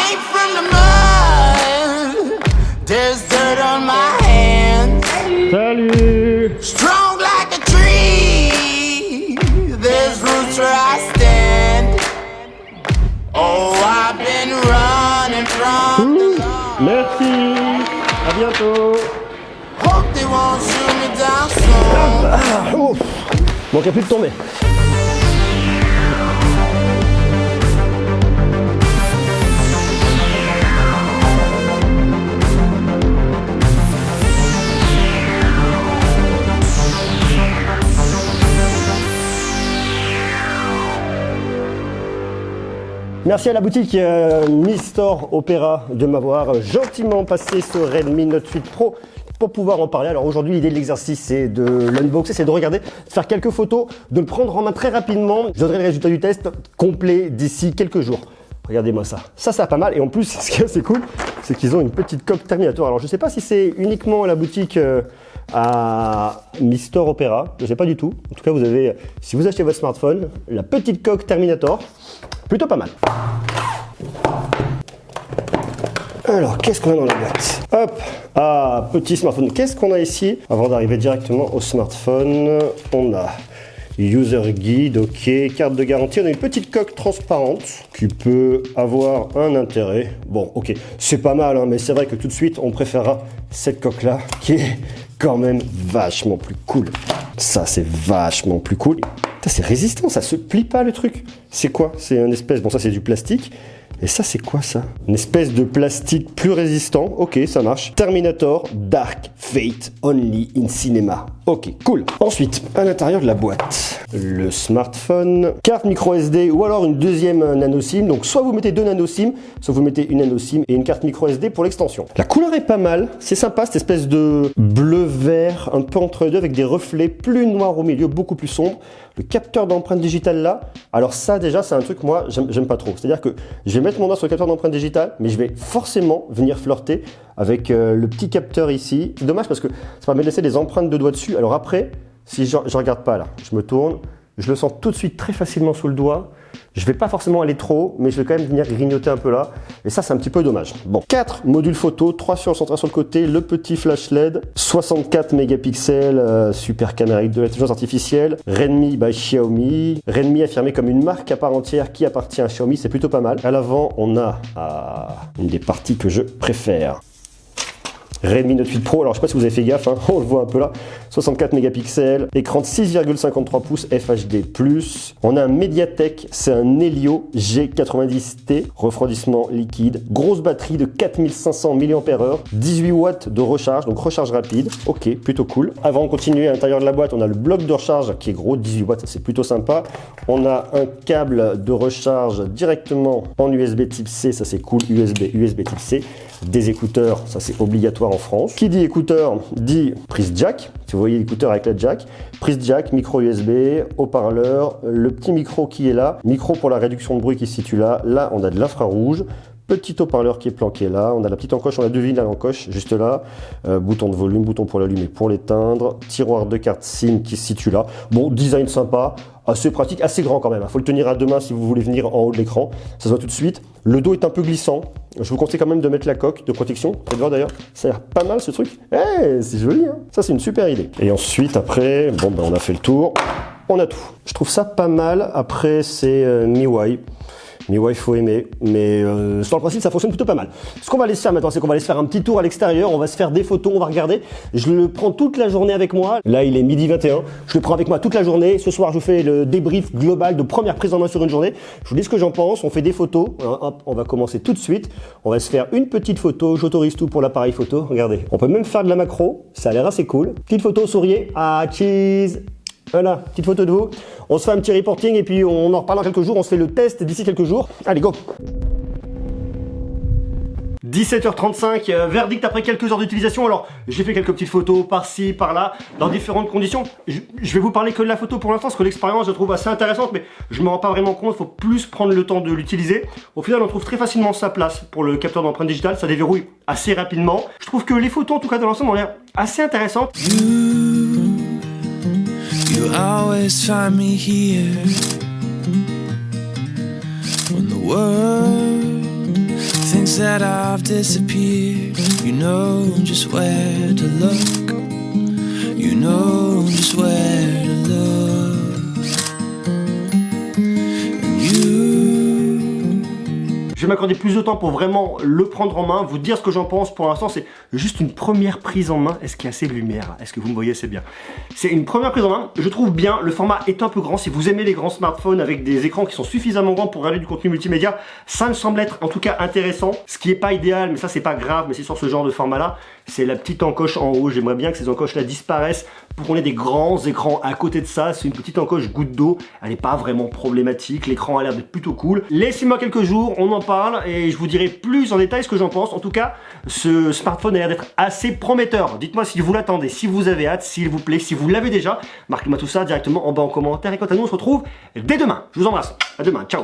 came from the mud. There's dirt on my hands. Salut. Strong like a tree. There's roots where I stand. Oh, I've been running from the law. Merci. À bientôt. Hope they won't shoot me down soon. Ah, ouf. Manquait plus de tomber. Merci à la boutique Mi Store Opera de m'avoir gentiment passé ce Redmi Note 8 Pro pour pouvoir en parler. Alors aujourd'hui, l'idée de l'exercice, c'est de l'unboxer, c'est de regarder, de faire quelques photos, de le prendre en main très rapidement. Je donnerai le résultat du test complet d'ici quelques jours. Regardez-moi ça. Ça pas mal. Et en plus, ce qui est assez cool, c'est qu'ils ont une petite coque Terminator. Alors je ne sais pas si c'est uniquement à la boutique à Mi Store Opera. Je ne sais pas du tout. En tout cas, vous avez, si vous achetez votre smartphone, la petite coque Terminator. Plutôt pas mal. Alors, qu'est-ce qu'on a dans la boîte? Hop, ah, petit smartphone. Qu'est-ce qu'on a ici? Avant d'arriver directement au smartphone, on a user guide, ok, carte de garantie. On a une petite coque transparente qui peut avoir un intérêt. Bon, ok, c'est pas mal, hein, mais c'est vrai que tout de suite, on préférera cette coque-là qui est quand même vachement plus cool. Ça, c'est vachement plus cool. C'est résistant, ça se plie pas le truc. C'est quoi? C'est une espèce, bon ça c'est du plastique. Et ça c'est quoi ça? Une espèce de plastique plus résistant. Ok, ça marche. Terminator Dark Fate Only in Cinema. Ok, cool. Ensuite, à l'intérieur de la boîte, le smartphone, carte micro SD ou alors une deuxième nano SIM. Donc soit vous mettez deux nano SIM, soit vous mettez une nano SIM et une carte micro SD pour l'extension. La couleur est pas mal, c'est sympa, cette espèce de bleu-vert un peu entre deux avec des reflets plus noirs au milieu, beaucoup plus sombres. Le capteur d'empreinte digitale là, alors ça déjà c'est un truc moi j'aime pas trop. C'est-à-dire que je vais mettre mon doigt sur le capteur d'empreinte digitale, mais je vais forcément venir flirter avec le petit capteur ici. C'est dommage parce que ça va me laisser des empreintes de doigts dessus. Alors après, si je regarde pas là, je me tourne, je le sens tout de suite très facilement sous le doigt. Je vais pas forcément aller trop haut, mais je vais quand même venir grignoter un peu là. Et ça, c'est un petit peu dommage. Bon, 4 modules photo, 3 sur le central sur le côté, le petit flash LED, 64 mégapixels, super caméra avec de l'intelligence artificielle, Redmi by Xiaomi. Redmi affirmé comme une marque à part entière qui appartient à Xiaomi, c'est plutôt pas mal. À l'avant, on a une des parties que je préfère. Redmi Note 8 Pro, alors je sais pas si vous avez fait gaffe, hein, on le voit un peu là, 64 mégapixels, écran de 6,53 pouces FHD+, on a un Mediatek, c'est un Helio G90T, refroidissement liquide, grosse batterie de 4500 mAh, 18 watts de recharge, donc recharge rapide, ok, plutôt cool. Avant de continuer, à l'intérieur de la boîte, on a le bloc de recharge qui est gros, 18 watts, c'est plutôt sympa. On a un câble de recharge directement en USB type C, ça c'est cool, USB type C. Des écouteurs, ça c'est obligatoire en France. Qui dit écouteur dit prise jack. Si vous voyez l'écouteur avec la jack, prise jack, micro USB, haut-parleur, le petit micro qui est là, micro pour la réduction de bruit qui se situe là. Là, on a de l'infrarouge. Petit haut-parleur qui est planqué là, on a la petite encoche, on a devine l'encoche juste là, bouton de volume, bouton pour l'allumer, pour l'éteindre, tiroir de carte SIM qui se situe là. Bon, design sympa, assez pratique, assez grand quand même, il faut le tenir à deux mains si vous voulez venir en haut de l'écran, ça se voit tout de suite. Le dos est un peu glissant, je vous conseille quand même de mettre la coque de protection, vous allez voir d'ailleurs, ça a l'air pas mal ce truc, c'est joli, hein, ça c'est une super idée. Et ensuite après, bon ben on a fait le tour, on a tout. Je trouve ça pas mal, après c'est MIUI. MIUI, faut aimer, mais sur le principe, ça fonctionne plutôt pas mal. Ce qu'on va aller se faire maintenant, c'est qu'on va aller se faire un petit tour à l'extérieur, on va se faire des photos, on va regarder. Je le prends toute la journée avec moi. Là, il est midi 21. Je le prends avec moi toute la journée. Ce soir, je fais le débrief global de première prise en main sur une journée. Je vous dis ce que j'en pense. On fait des photos. Hop, on va commencer tout de suite. On va se faire une petite photo. J'autorise tout pour l'appareil photo. Regardez. On peut même faire de la macro. Ça a l'air assez cool. Petite photo, souriez. Ah, cheese. Voilà, petite photo de vous. On se fait un petit reporting et puis on en reparle dans quelques jours. On se fait le test d'ici quelques jours. Allez, go! 17h35, verdict après quelques heures d'utilisation. Alors, j'ai fait quelques petites photos par-ci, par-là, dans différentes conditions. Je vais vous parler que de la photo pour l'instant, parce que l'expérience, je la trouve assez intéressante, mais je me rends pas vraiment compte. Il faut plus prendre le temps de l'utiliser. Au final, on trouve très facilement sa place pour le capteur d'empreinte digitale. Ça déverrouille assez rapidement. Je trouve que les photos, en tout cas dans l'ensemble, ont l'air assez intéressantes. You always find me here when the world thinks days that I've disappeared, you know just where to look. You know just where to look. And you. Je vais m'accorder plus de temps pour vraiment le prendre en main, vous dire ce que j'en pense. Pour l'instant, c'est juste une première prise en main. Est-ce qu'il y a assez de lumière? Est-ce que vous me voyez assez bien? C'est une première prise en main. Je trouve bien. Le format est un peu grand. Si vous aimez les grands smartphones avec des écrans qui sont suffisamment grands pour regarder du contenu multimédia, ça me semble être en tout cas intéressant. Ce qui n'est pas idéal, mais ça c'est pas grave, mais c'est sur ce genre de format-là. C'est la petite encoche en haut. J'aimerais bien que ces encoches-là disparaissent pour qu'on ait des grands écrans à côté de ça. C'est une petite encoche goutte d'eau. Elle n'est pas vraiment problématique. L'écran a l'air d'être plutôt cool. Laissez-moi quelques jours, on en parle et je vous dirai plus en détail ce que j'en pense. En tout cas, ce smartphone a l'air d'être assez prometteur. Dites-moi si vous l'attendez, si vous avez hâte, s'il vous plaît, si vous l'avez déjà. Marquez-moi tout ça directement en bas en commentaire. Et quant à nous, on se retrouve dès demain. Je vous embrasse. À demain. Ciao.